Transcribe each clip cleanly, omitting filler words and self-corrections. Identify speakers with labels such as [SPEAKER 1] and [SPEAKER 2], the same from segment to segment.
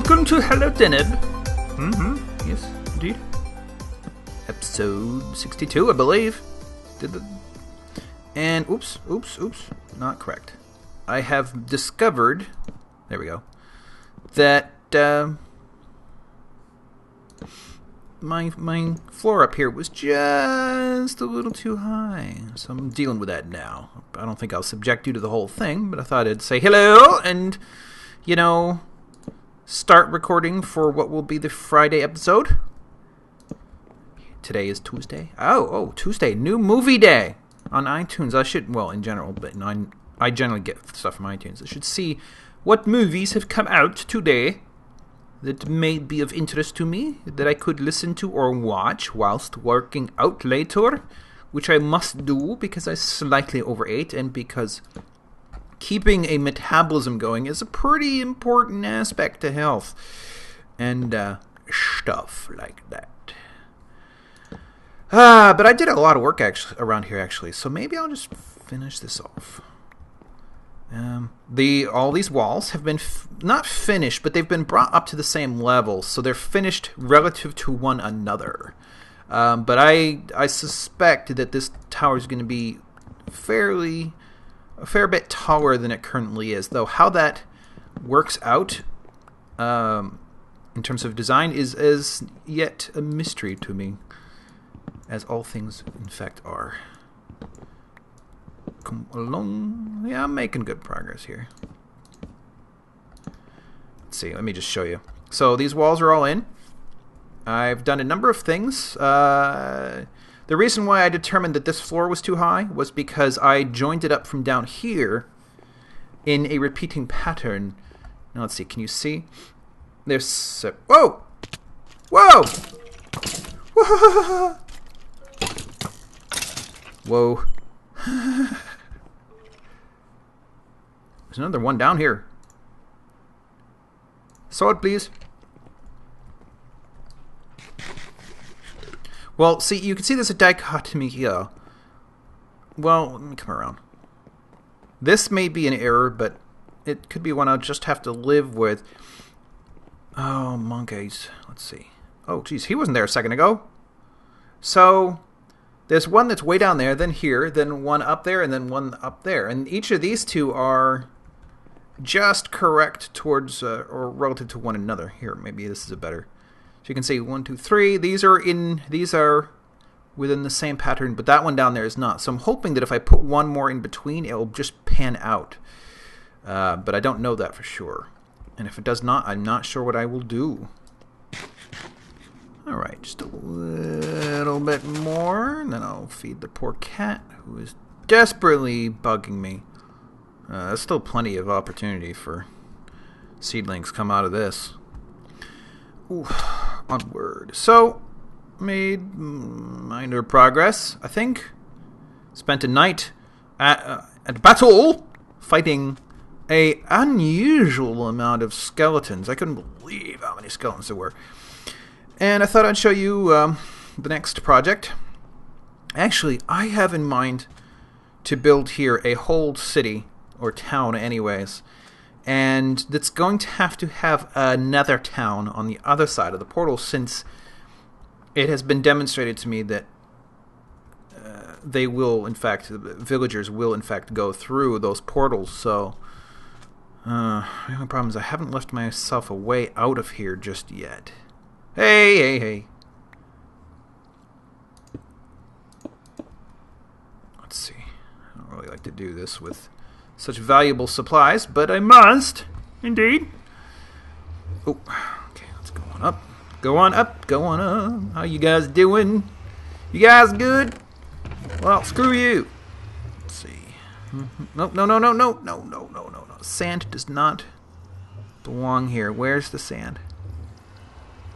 [SPEAKER 1] welcome to Hello Deneb. Yes, indeed. Episode 62, I believe. And, oops, not correct. I have discovered, there we go, that my floor up here was just a little too high. So I'm dealing with that now. I don't think I'll subject you to the whole thing, but I thought I'd say hello and, you know, start recording for what will be the Friday episode. Today is Tuesday. Oh, Tuesday, new movie day on iTunes. I should, well, in general, but I generally get stuff from iTunes. I should see what movies have come out today that may be of interest to me, that I could listen to or watch whilst working out later, which I must do because I slightly overate and because keeping a metabolism going is a pretty important aspect to health and stuff like that. But I did a lot of work around here, actually, so maybe I'll just finish this off. All these walls have been not finished, but they've been brought up to the same level, so they're finished relative to one another. But I suspect that this tower is going to be a fair bit taller than it currently is, though how that works out in terms of design is yet a mystery to me, as all things in fact are. Come along. Yeah, I'm making good progress here. Let's see, let me just show you. So these walls are all in. I've done a number of things. The reason why I determined that this floor was too high was because I joined it up from down here in a repeating pattern. Now let's see, can you see? There's whoa! Whoa! Whoa. There's another one down here. Sword, please. Well, see, you can see there's a dichotomy here. Well, let me come around. This may be an error, but it could be one I'll just have to live with. Oh, monkeys. Let's see. Oh, geez, he wasn't there a second ago. So there's one that's way down there, then here, then one up there, and then one up there. And each of these two are just correct towards, or relative to one another. Here, maybe this is a better. So you can see 1, 2, 3. These are within the same pattern, but that one down there is not. So I'm hoping that if I put one more in between, it'll just pan out. But I don't know that for sure. And if it does not, I'm not sure what I will do. Alright, just a little bit more, and then I'll feed the poor cat, who is desperately bugging me. There's still plenty of opportunity for seedlings come out of this. Ooh, onward. So, made minor progress, I think. Spent a night at battle fighting a unusual amount of skeletons. I couldn't believe how many skeletons there were. And I thought I'd show you the next project. Actually, I have in mind to build here a whole city, or town anyways. And that's going to have a nether town on the other side of the portal, since it has been demonstrated to me that they will, in fact, the villagers will, in fact, go through those portals. So the only problem is I haven't left myself a way out of here just yet. Hey. Let's see. I don't really like to do this with such valuable supplies, but I must, indeed. Oh, okay, let's go on up. Go on up. How you guys doing? You guys good? Well, screw you. Let's see. No. Sand does not belong here. Where's the sand?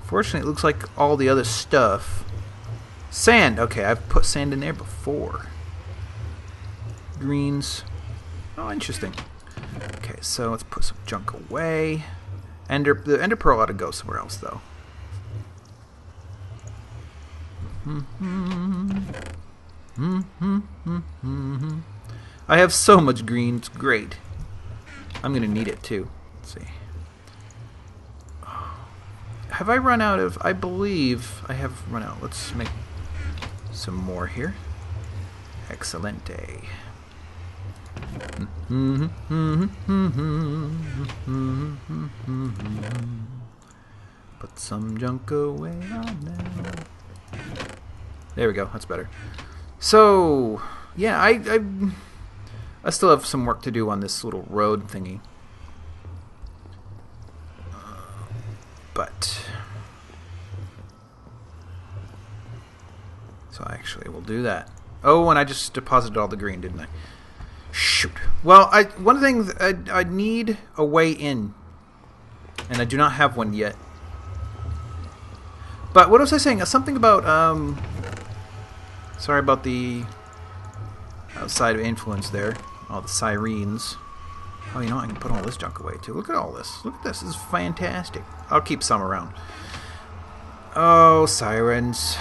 [SPEAKER 1] Fortunately, it looks like all the other stuff. Sand. Okay, I've put sand in there before. Greens. Oh, interesting. Okay, so let's put some junk away. The ender pearl ought to go somewhere else, though. I have so much green. It's great. I'm going to need it, too. Let's see. have I run out of... I believe I have run out. Let's make some more here. Excelente. Put some junk away on now. There we go. That's better. So, yeah, I still have some work to do on this little road thingy. But... So actually we'll do that. Oh, and I just deposited all the green, didn't I? Shoot. Well, one thing, I need a way in. And I do not have one yet. But what was I saying? Something about, sorry about the outside of influence there. All the sirens. Oh, you know what? I can put all this junk away, too. Look at all this. Look at this. This is fantastic. I'll keep some around. Oh, sirens.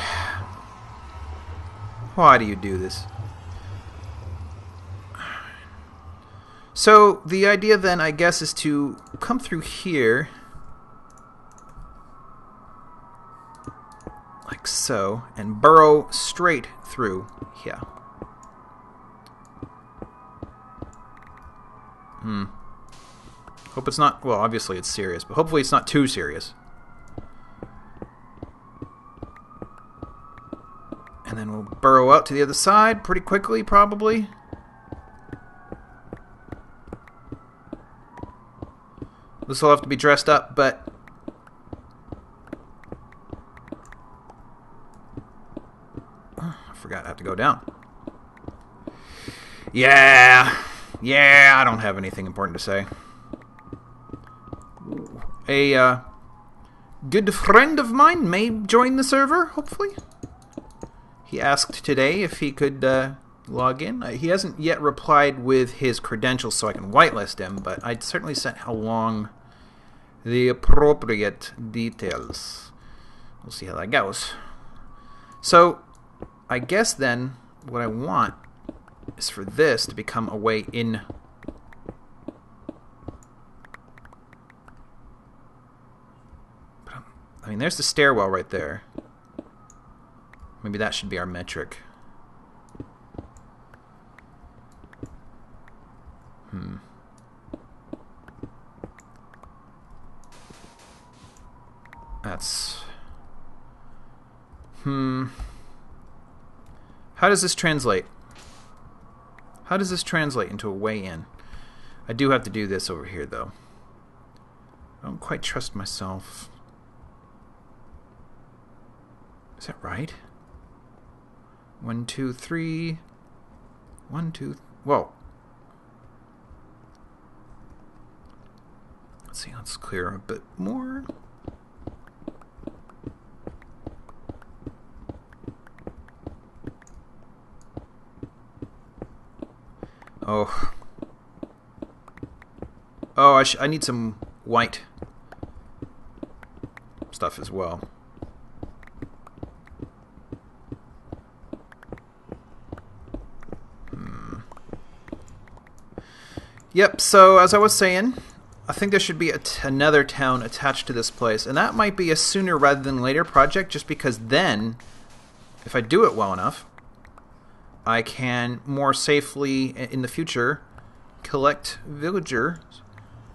[SPEAKER 1] Why do you do this? So, the idea then, I guess, is to come through here. Like so. And burrow straight through here. Hope it's not... Well, obviously it's serious, but hopefully it's not too serious. And then we'll burrow out to the other side pretty quickly, probably. This will have to be dressed up, but... I forgot I have to go down. Yeah, I don't have anything important to say. A good friend of mine may join the server, hopefully. He asked today if he could log in. He hasn't yet replied with his credentials so I can whitelist him, but I'd certainly sent along the appropriate details. We'll see how that goes. So, I guess then what I want is for this to become a way in. I mean, there's the stairwell right there. Maybe that should be our metric. That's... How does this translate? How does this translate into a way in? I do have to do this over here, though. I don't quite trust myself. Is that right? 1, 2, 3. 1, 2. Whoa. Let's see. Let's clear a bit more. Oh. Oh, I need some white stuff as well. Yep, so as I was saying, I think there should be another town attached to this place. And that might be a sooner rather than later project, just because then, if I do it well enough, I can more safely, in the future, collect villagers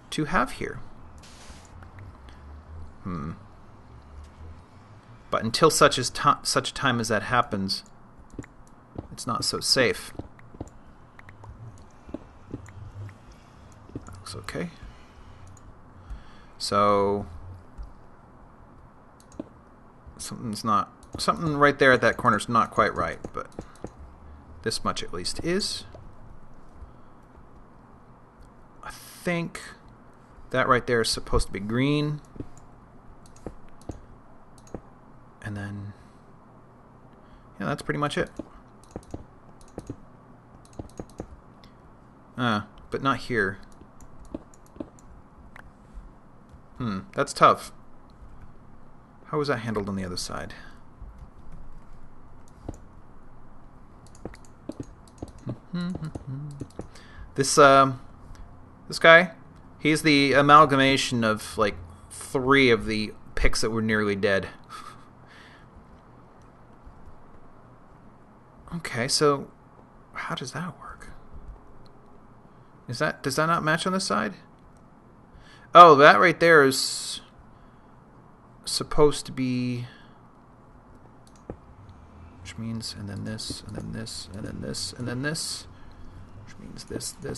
[SPEAKER 1] to have here. But until such time as that happens, it's not so safe. Looks okay. So something right there at that corner is not quite right, but this much at least is. I think that right there is supposed to be green. And then, yeah, that's pretty much it. But not here. That's tough. How was that handled on the other side? This guy, he's the amalgamation of like 3 of the picks that were nearly dead. Okay, so how does that work? Does that not match on this side? Oh, that right there is supposed to be, which means, and then this, and then this, and then this, and then this, which means this, and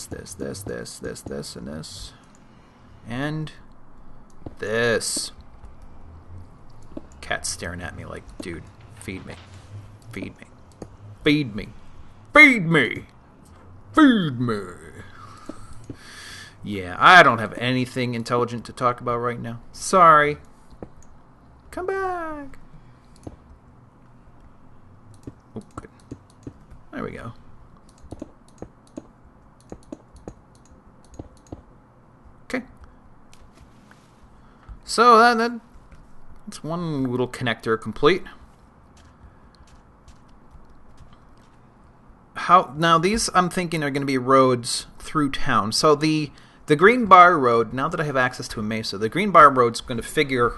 [SPEAKER 1] this, and this. Cat's staring at me like, dude, feed me, feed me, feed me, feed me, feed me. Yeah, I don't have anything intelligent to talk about right now. Sorry. Come back. Oh, good. There we go. Okay. So that's one little connector complete. Now these I'm thinking are going to be roads through town. So the Green Bar Road, now that I have access to a Mesa, the Green Bar Road's going to figure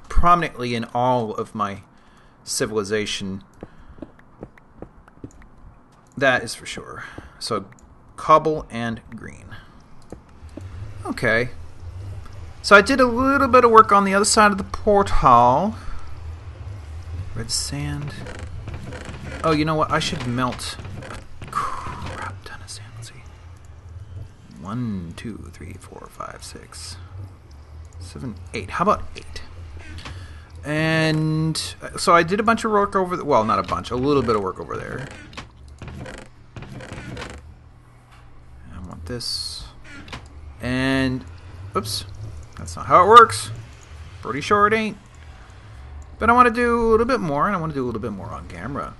[SPEAKER 1] prominently in all of my civilization. That is for sure. So cobble and green. Okay. So I did a little bit of work on the other side of the portal. Red sand. Oh, you know what? I should melt a crap ton of sand. Let's see. 1, 2, 3, 4, 5, 6, 7, 8. How about 8? And so I did a bunch of work over the, well, not a bunch, a little bit of work over there. I want this. And oops, that's not how it works. Pretty sure it ain't. But I want to do a little bit more, and I want to do a little bit more on camera.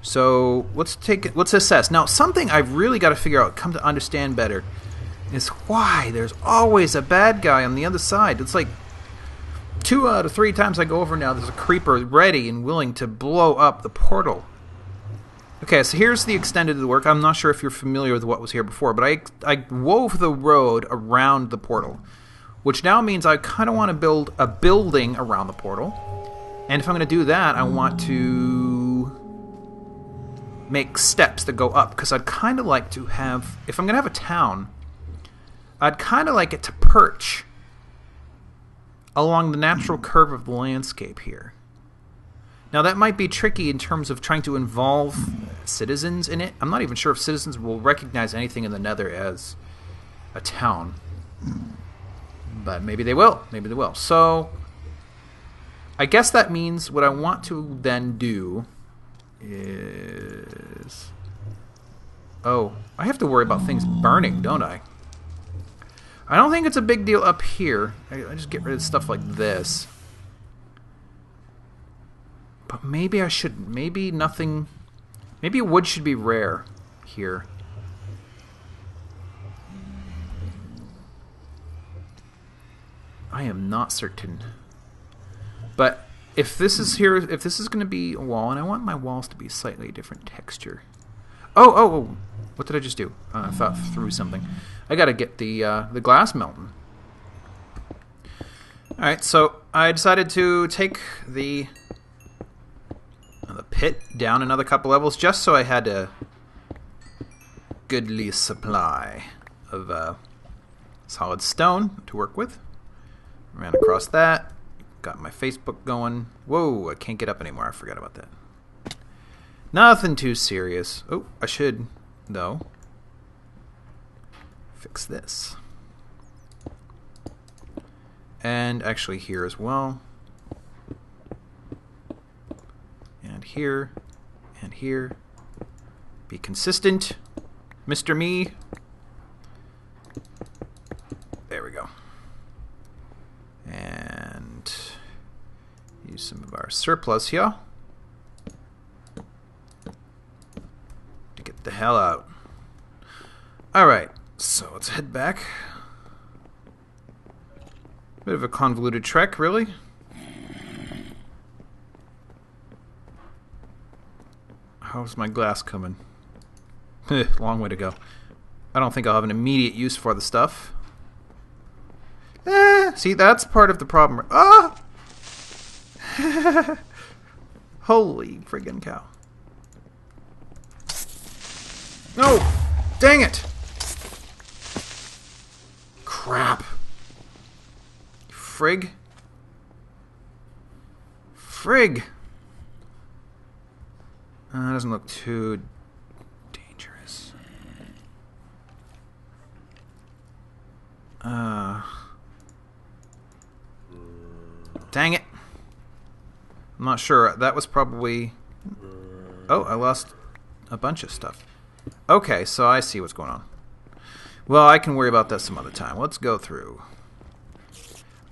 [SPEAKER 1] So let's assess. Now, something I've really got to figure out, come to understand better, is why there's always a bad guy on the other side. It's like 2 out of 3 times I go over now, there's a creeper ready and willing to blow up the portal. Okay, so here's the extent of the work. I'm not sure if you're familiar with what was here before, but I wove the road around the portal, which now means I kind of want to build a building around the portal. And if I'm going to do that, I want to make steps that go up, because I'd kind of like to have, if I'm going to have a town, I'd kind of like it to perch along the natural curve of the landscape here. Now that might be tricky in terms of trying to involve citizens in it. I'm not even sure if citizens will recognize anything in the Nether as a town. But maybe they will. Maybe they will. So I guess that means what I want to then do is... Oh, I have to worry about things burning, don't I? I don't think it's a big deal up here. I just get rid of stuff like this. But maybe I should... Maybe nothing... Maybe wood should be rare here. I am not certain. But if this is here, if this is going to be a wall, and I want my walls to be slightly different texture. Oh! What did I just do? I thought through something. I got to get the glass melting. All right, so I decided to take the pit down another couple levels, just so I had a goodly supply of solid stone to work with. Ran across that. Got my Facebook going. Whoa, I can't get up anymore. I forgot about that. Nothing too serious. Oh, I should, though, fix this. And actually here as well. And here. And here. Be consistent, Mr. Me. There we go. And use some of our surplus here to get the hell out. Alright, so let's head back. Bit of a convoluted trek, really. How's my glass coming? Long way to go. I don't think I'll have an immediate use for the stuff. See, that's part of the problem. Ah! Holy friggin' cow. No! Dang it! Crap. Frig. Frig! That doesn't look too dangerous. Dang it. I'm not sure. That was probably... Oh, I lost a bunch of stuff. Okay, so I see what's going on. Well, I can worry about that some other time. Let's go through.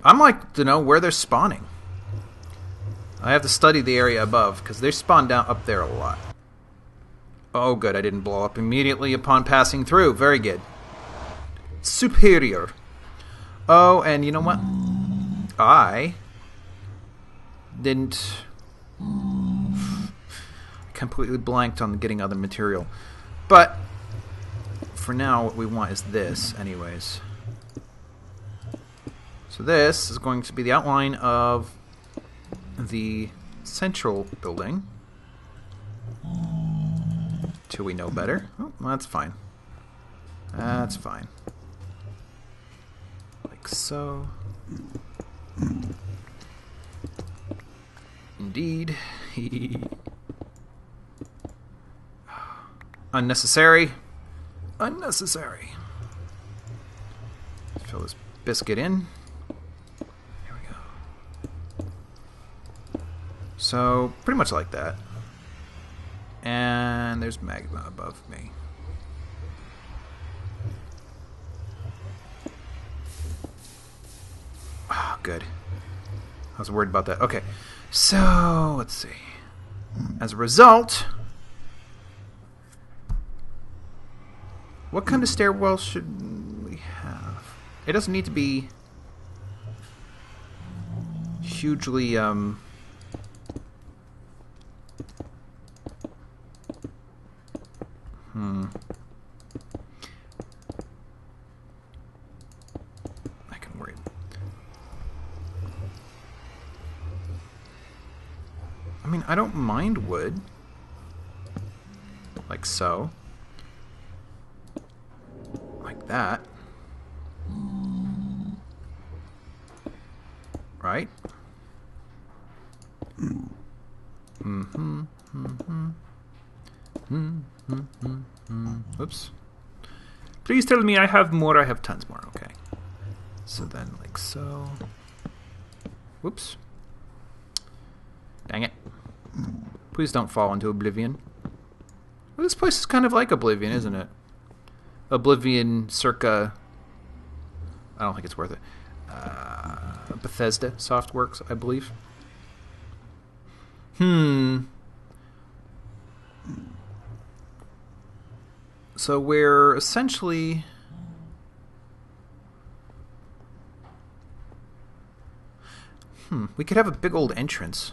[SPEAKER 1] I'd like to know where they're spawning. I have to study the area above, because they spawn down up there a lot. Oh, good. I didn't blow up immediately upon passing through. Very good. Superior. Oh, and you know what? I didn't... completely blanked on getting other material. But for now, what we want is this, anyways. So this is going to be the outline of the central building. Till we know better. Oh, well, that's fine. That's fine. Like so. Indeed. Unnecessary. Unnecessary. Fill this biscuit in. There we go. So, pretty much like that. And there's magma above me. Ah, good. I was worried about that. Okay. So, let's see. As a result... What kind of stairwell should we have? It doesn't need to be hugely, I can worry. I mean, I don't mind wood. Like so. Like that. Right? Oops. Please tell me I have more. I have tons more. Okay. So then, like so. Whoops. Dang it. Please don't fall into oblivion. Well, this place is kind of like Oblivion, isn't it? Oblivion circa... I don't think it's worth it. Bethesda Softworks, I believe. So we're essentially... We could have a big old entrance.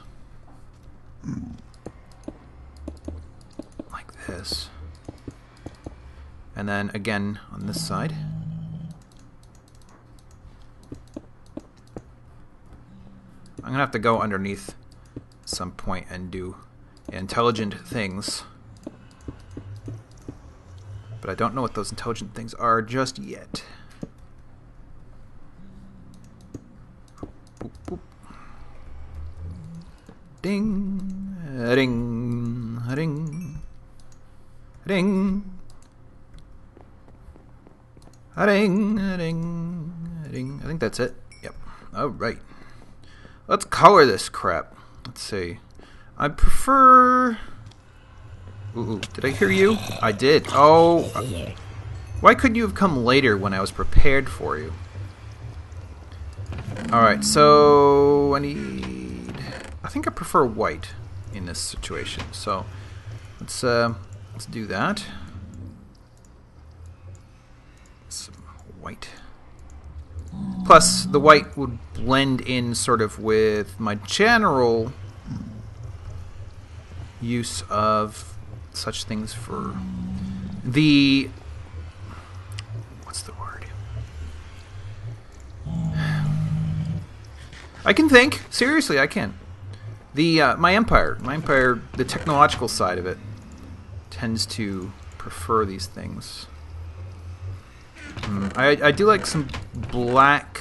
[SPEAKER 1] Like this. And then again on this side. I'm gonna have to go underneath some point and do intelligent things. But I don't know what those intelligent things are just yet. Boop, boop. Ding, ring, ring, ring. Ring, ring, ring. I think that's it. Yep. Alright. Let's color this crap. Let's see. I prefer... Ooh, did I hear you? I did. Oh. Why couldn't you have come later when I was prepared for you? Alright, so I need... I think I prefer white in this situation. So let's do that. Some white. Plus, the white would blend in sort of with my general use of such things for the... What's the word? I can think. Seriously, I can. My empire, the technological side of it, tends to prefer these things. I do like some black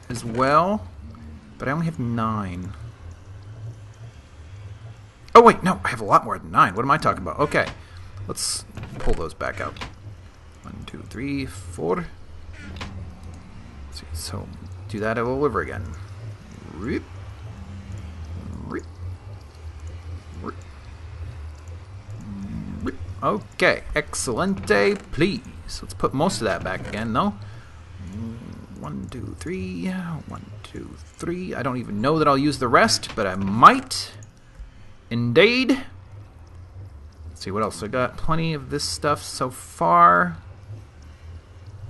[SPEAKER 1] as well, but I only have 9. Oh wait, no, I have a lot more than 9. What am I talking about? Okay, let's pull those back out. 1, 2, 3, 4. Let's see, so do that all over again. Rip. Rip. Rip. Rip. Okay, excelente, please. Let's put most of that back again, though. 1, 2, 3. 1, 2, 3. I don't even know that I'll use the rest, but I might. Indeed. Let's see what else. I got plenty of this stuff so far.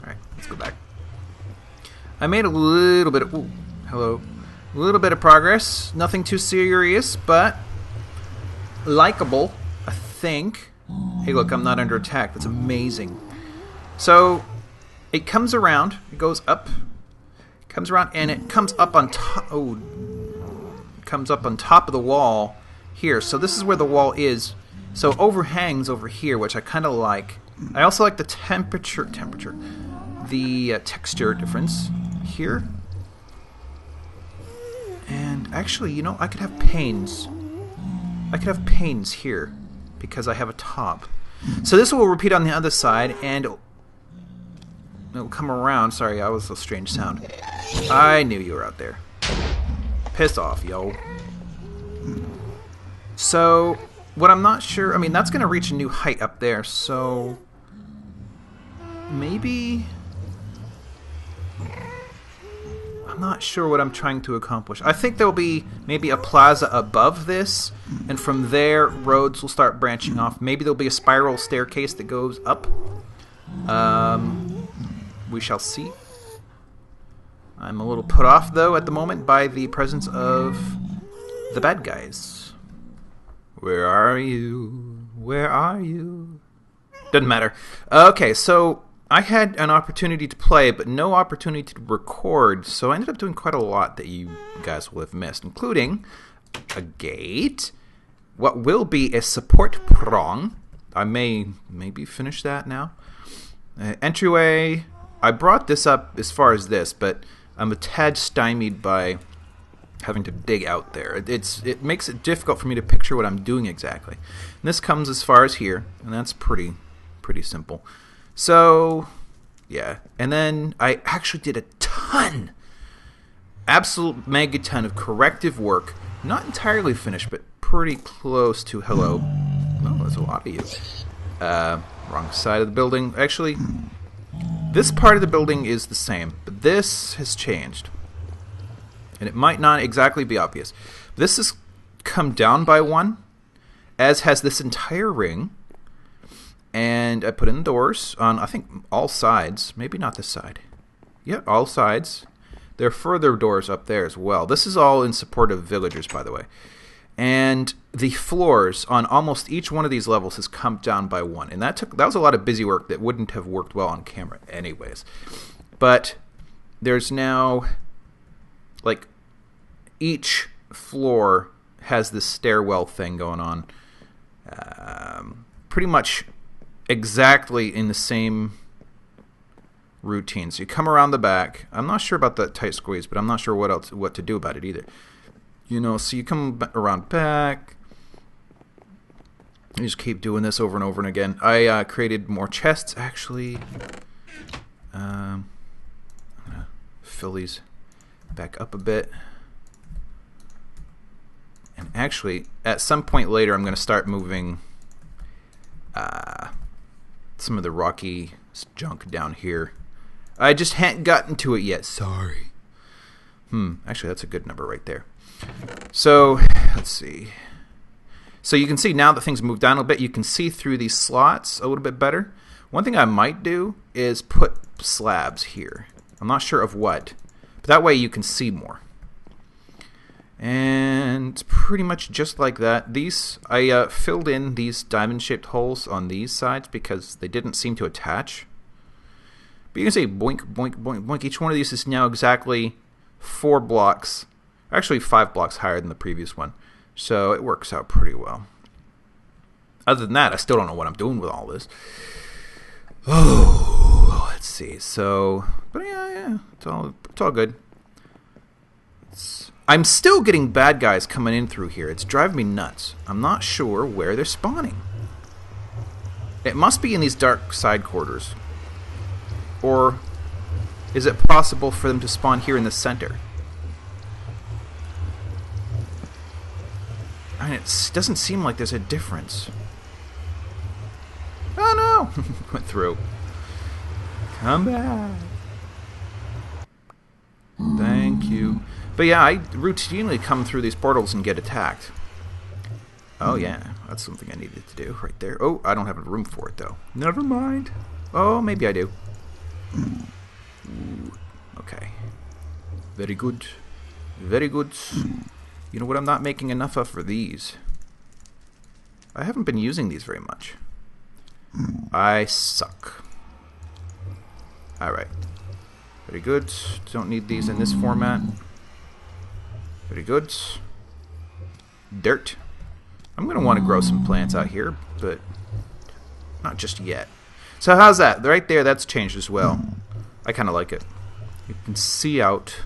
[SPEAKER 1] Alright, let's go back. I made a little bit of... Ooh, hello. A little bit of progress. Nothing too serious, but likable, I think. Hey, look, I'm not under attack. That's amazing. So, it comes around. It goes up. It comes around, and it comes up on top... Oh, it comes up on top of the wall here. So this is where the wall is. So overhangs over here, which I kind of like. I also like the temperature, the texture difference here. And actually, you know, I could have panes. I could have panes here because I have a top. So this will repeat on the other side, and it'll come around. Sorry, that was a strange sound. I knew you were out there. Pissed off, yo. So, what I'm not sure... I mean, that's going to reach a new height up there, so... Maybe... I'm not sure what I'm trying to accomplish. I think there'll be maybe a plaza above this, and from there, roads will start branching off. Maybe there'll be a spiral staircase that goes up. We shall see. I'm a little put off, though, at the moment by the presence of the bad guys. Where are you? Where are you? Doesn't matter. Okay, so I had an opportunity to play, but no opportunity to record, so I ended up doing quite a lot that you guys will have missed, including a gate, what will be a support prong. I may maybe finish that now. Entryway. I brought this up as far as this, but I'm a tad stymied by having to dig out there. It makes it difficult for me to picture what I'm doing exactly. And this comes as far as here, and that's pretty simple. So, yeah. And then I actually did a ton, absolute megaton of corrective work. Not entirely finished, but pretty close to hello. Oh, there's a lot of you. Wrong side of the building. Actually, this part of the building is the same, but this has changed. And it might not exactly be obvious. This has come down by 1, as has this entire ring. And I put in doors on, I think, all sides. Maybe not this side. Yeah, all sides. There are further doors up there as well. This is all in support of villagers, by the way. And the floors on almost each one of these levels has come down by 1. And that was a lot of busy work that wouldn't have worked well on camera anyways. But there's now... like, each floor has this stairwell thing going on. Pretty much exactly in the same routine. So you come around the back. I'm not sure about that tight squeeze, but I'm not sure what to do about it either. You know, so you come around back. You just keep doing this over and over and again. I created more chests, actually. I'm gonna fill these back up a bit. And actually, at some point later, I'm going to start moving some of the rocky junk down here. I just hadn't gotten to it yet. Sorry. Actually, that's a good number right there. So, let's see. So you can see now that things moved down a bit, you can see through these slots a little bit better. One thing I might do is put slabs here. I'm not sure of what. But that way you can see more. And pretty much just like that. These, I filled in these diamond-shaped holes on these sides because they didn't seem to attach. But you can see boink, boink, boink, boink. Each one of these is now exactly 4 blocks, actually 5 blocks higher than the previous one. So it works out pretty well. Other than that, I still don't know what I'm doing with all this. Oh, let's see. So, but yeah, it's all good. I'm still getting bad guys coming in through here. It's driving me nuts. I'm not sure where they're spawning. It must be in these dark side quarters. Or is it possible for them to spawn here in the center? I mean, it doesn't seem like there's a difference. Oh no! Went through. Come back. Thank you. But yeah, I routinely come through these portals and get attacked. Oh yeah, that's something I needed to do right there. Oh, I don't have a room for it though. Never mind. Oh, maybe I do. Ooh, okay. Very good. Very good. You know what I'm not making enough of for these? I haven't been using these very much. I suck. Alright. Very good. Don't need these in this format. Very good. Dirt. I'm going to want to grow some plants out here, but not just yet. So how's that? Right there, that's changed as well. I kind of like it. You can see out.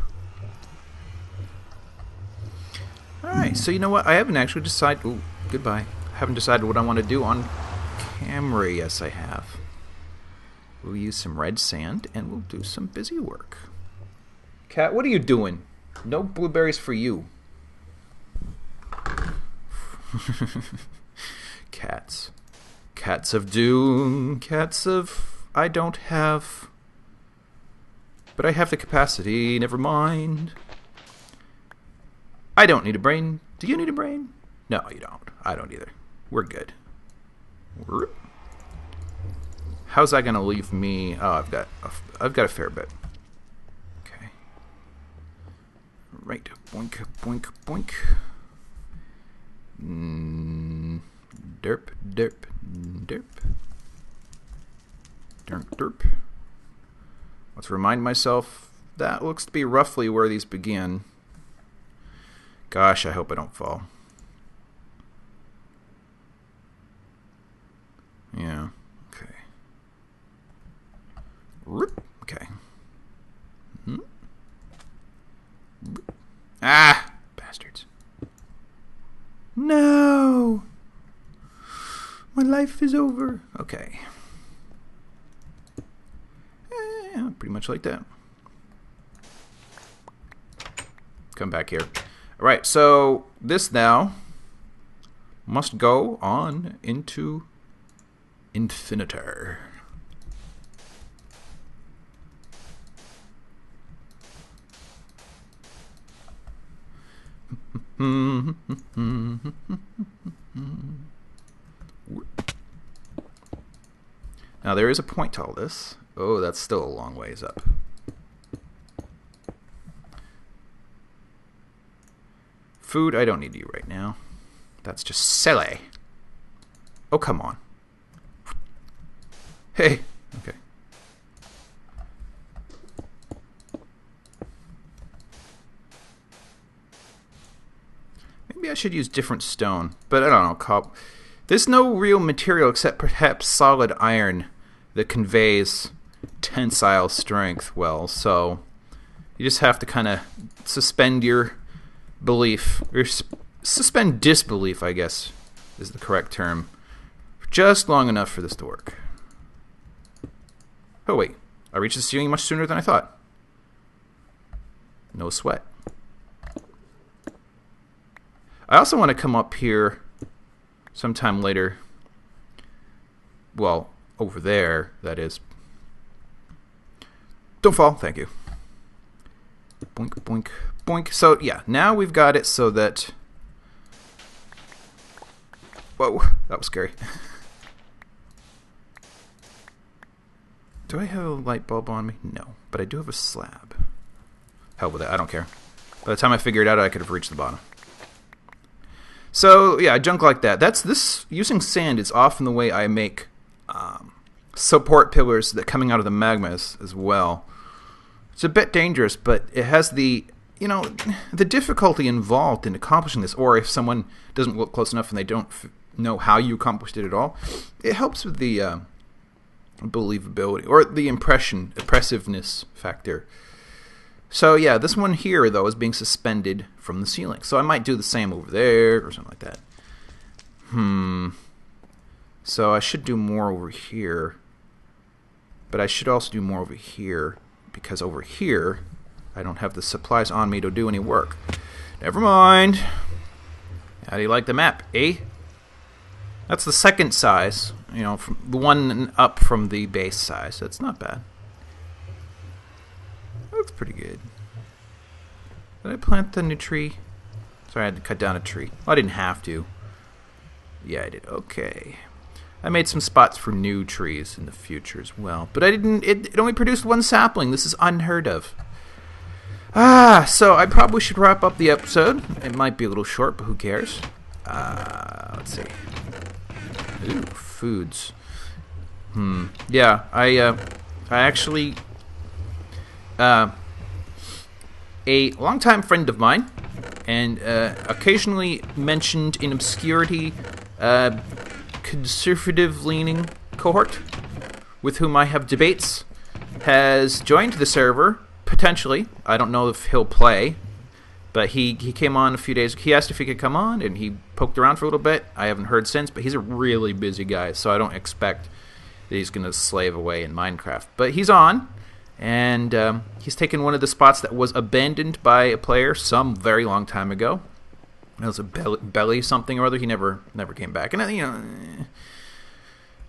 [SPEAKER 1] Alright, so you know what? I haven't actually decided... Ooh, goodbye. I haven't decided what I want to do on camera. Yes, I have. We'll use some red sand, and we'll do some busy work. Cat, what are you doing? No blueberries for you. Cats. Cats of doom. Cats of... I don't have... But I have the capacity. Never mind. I don't need a brain. Do you need a brain? No, you don't. I don't either. We're good. How's that gonna leave me? Oh, I've got a fair bit. Okay. Right. Boink, boink, boink. Derp, derp, derp. Derp, derp. Let's remind myself that looks to be roughly where these begin. Gosh, I hope I don't fall. Yeah. Okay. Okay. Ah! Bastards. No! My life is over. Okay. Yeah, pretty much like that. Come back here. Alright, so this now must go on into Infinitor. Now there is a point to all this. Oh, that's still a long ways up. Food, I don't need you right now. That's just silly. Oh, come on. Hey. Okay. Maybe I should use different stone, but I don't know. There's no real material except perhaps solid iron that conveys tensile strength well, so you just have to kind of suspend your belief, or suspend disbelief, I guess is the correct term, just long enough for this to work. Oh wait, I reached the ceiling much sooner than I thought. No sweat. I also want to come up here sometime later. Well, over there, that is. Don't fall, thank you. Boink, boink, boink. So, yeah, now we've got it so that... Whoa, that was scary. Do I have a light bulb on me? No, but I do have a slab. Hell with it, I don't care. By the time I figure it out, I could have reached the bottom. So, yeah, junk like that. Using sand is often the way I make support pillars that coming out of the magma as well. It's a bit dangerous, but it has the you know, the difficulty involved in accomplishing this, or if someone doesn't look close enough and they don't know how you accomplished it at all, it helps with the believability or the impressiveness factor. So yeah, this one here though is being suspended from the ceiling. So I might do the same over there or something like that. So I should do more over here, but I should also do more over here, because over here I don't have the supplies on me to do any work. Never mind. How do you like the map, eh? That's the second size, you know, from the one up from the base size. That's not bad. That looks pretty good. Did I plant the new tree? Sorry, I had to cut down a tree. Well, I didn't have to. Yeah, I did. Okay. I made some spots for new trees in the future as well. But I didn't... It only produced one sapling. This is unheard of. So I probably should wrap up the episode. It might be a little short, but who cares? Let's see. Ooh, foods. Yeah, I actually... a longtime friend of mine, and occasionally mentioned in obscurity, conservative-leaning cohort, with whom I have debates, has joined the server, potentially. I don't know if he'll play, but he came on a few days. He asked if he could come on, and he poked around for a little bit. I haven't heard since, but he's a really busy guy, so I don't expect that he's going to slave away in Minecraft. But he's on, and he's taken one of the spots that was abandoned by a player some very long time ago. It was a belly something or other. He never came back. And, you know,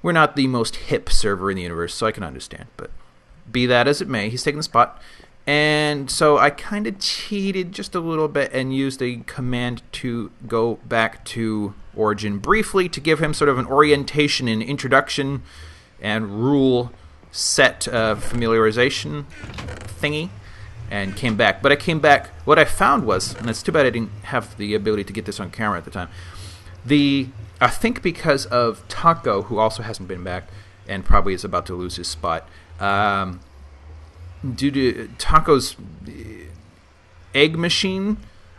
[SPEAKER 1] we're not the most hip server in the universe, so I can understand. But be that as it may, he's taken the spot. And so I kind of cheated just a little bit and used a command to go back to Origin briefly to give him sort of an orientation and introduction and rule set familiarization thingy, and came back. But I came back, what I found was, and it's too bad I didn't have the ability to get this on camera at the time, I think because of Taco, who also hasn't been back and probably is about to lose his spot, due to Taco's egg machine,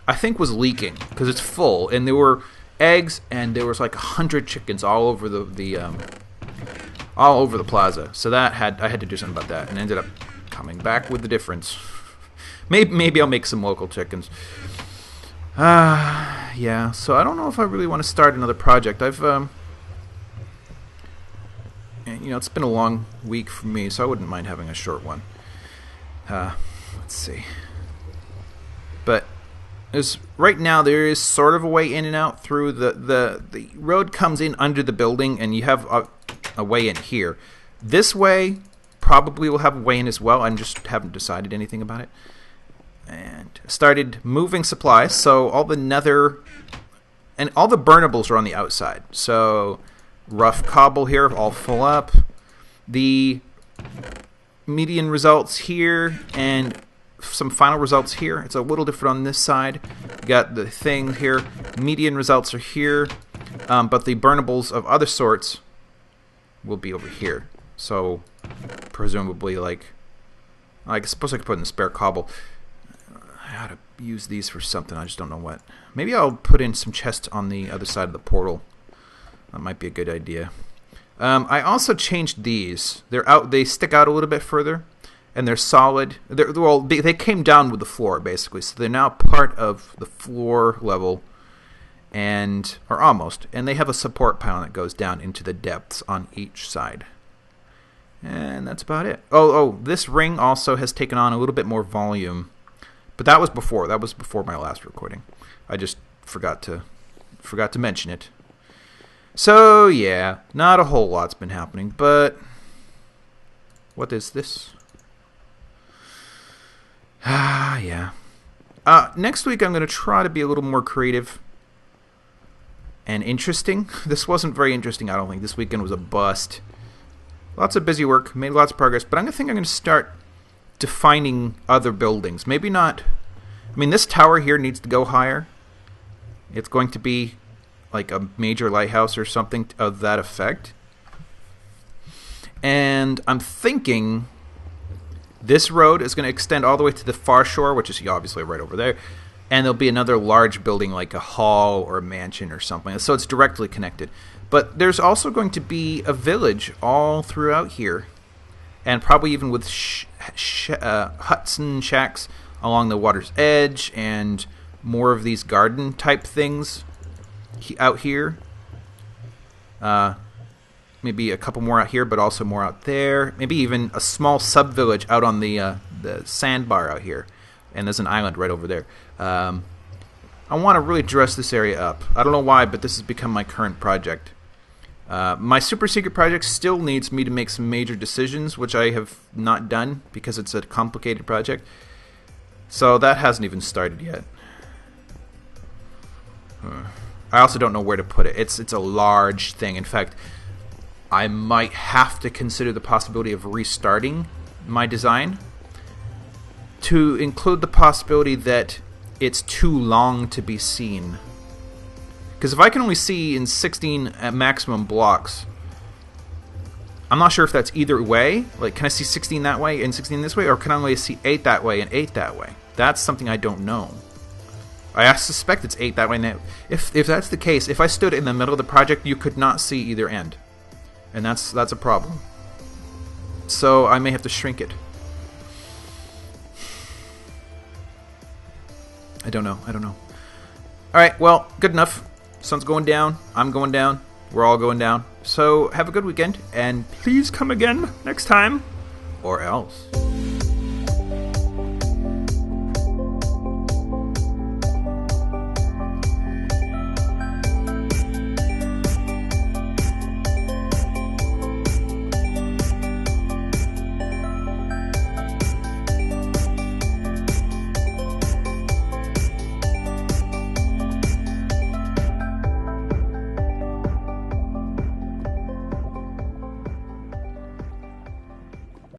[SPEAKER 1] I think was leaking because it's full, and there were eggs, and there was like 100 chickens all over the plaza. So I had to do something about that, and ended up coming back with the difference. Maybe I'll make some local chickens. Yeah. So I don't know if I really want to start another project. I've it's been a long week for me, so I wouldn't mind having a short one. Let's see. But right now there is sort of a way in and out through the road comes in under the building, and you have a way in here. This way probably will have a way in as well. I just haven't decided anything about it. And started moving supplies, so all the nether and all the burnables are on the outside. So rough cobble here, all full up. The median results here and some final results here. It's a little different on this side. You got the thing here. Median results are here, but the burnables of other sorts will be over here. So presumably, like, I suppose I could put in the spare cobble. I ought to use these for something. I just don't know what. Maybe I'll put in some chests on the other side of the portal. That might be a good idea. I also changed these. They stick out a little bit further, and they're solid. They came down with the floor basically, so they're now part of the floor level, or almost. And they have a support panel that goes down into the depths on each side. And that's about it. Oh, this ring also has taken on a little bit more volume. But that was before. That was before my last recording. I just forgot to mention it. So yeah, not a whole lot's been happening. But what is this? Yeah. Next week I'm going to try to be a little more creative and interesting. This wasn't very interesting, I don't think. This weekend was a bust. Lots of busy work. Made lots of progress. But I think I'm going to start defining other buildings. Maybe not. I mean, this tower here needs to go higher. It's going to be like a major lighthouse or something of that effect. And I'm thinking This road is going to extend all the way to the far shore, which is obviously right over there. And there'll be another large building like a hall or a mansion or something. So it's directly connected. But there's also going to be a village all throughout here. And probably even with huts and shacks along the water's edge. And more of these garden type things out here. Maybe a couple more out here, but also more out there. Maybe even a small sub-village out on the sandbar out here. And there's an island right over there. I want to really dress this area up. I don't know why, but this has become my current project. My super secret project still needs me to make some major decisions, which I have not done because it's a complicated project. So that hasn't even started yet. I also don't know where to put it. It's a large thing. In fact, I might have to consider the possibility of restarting my design to include the possibility that it's too long to be seen. Because if I can only see in 16 maximum blocks, I'm not sure if that's either way. Like, can I see 16 that way and 16 this way, or can I only see 8 that way and 8 that way? That's something I don't know. I suspect it's 8 that way. And if that's the case, if I stood in the middle of the project, you could not see either end. And that's a problem. So I may have to shrink it. I don't know. Alright, well, good enough. Sun's going down. I'm going down. We're all going down. So have a good weekend. And please come again next time. Or else.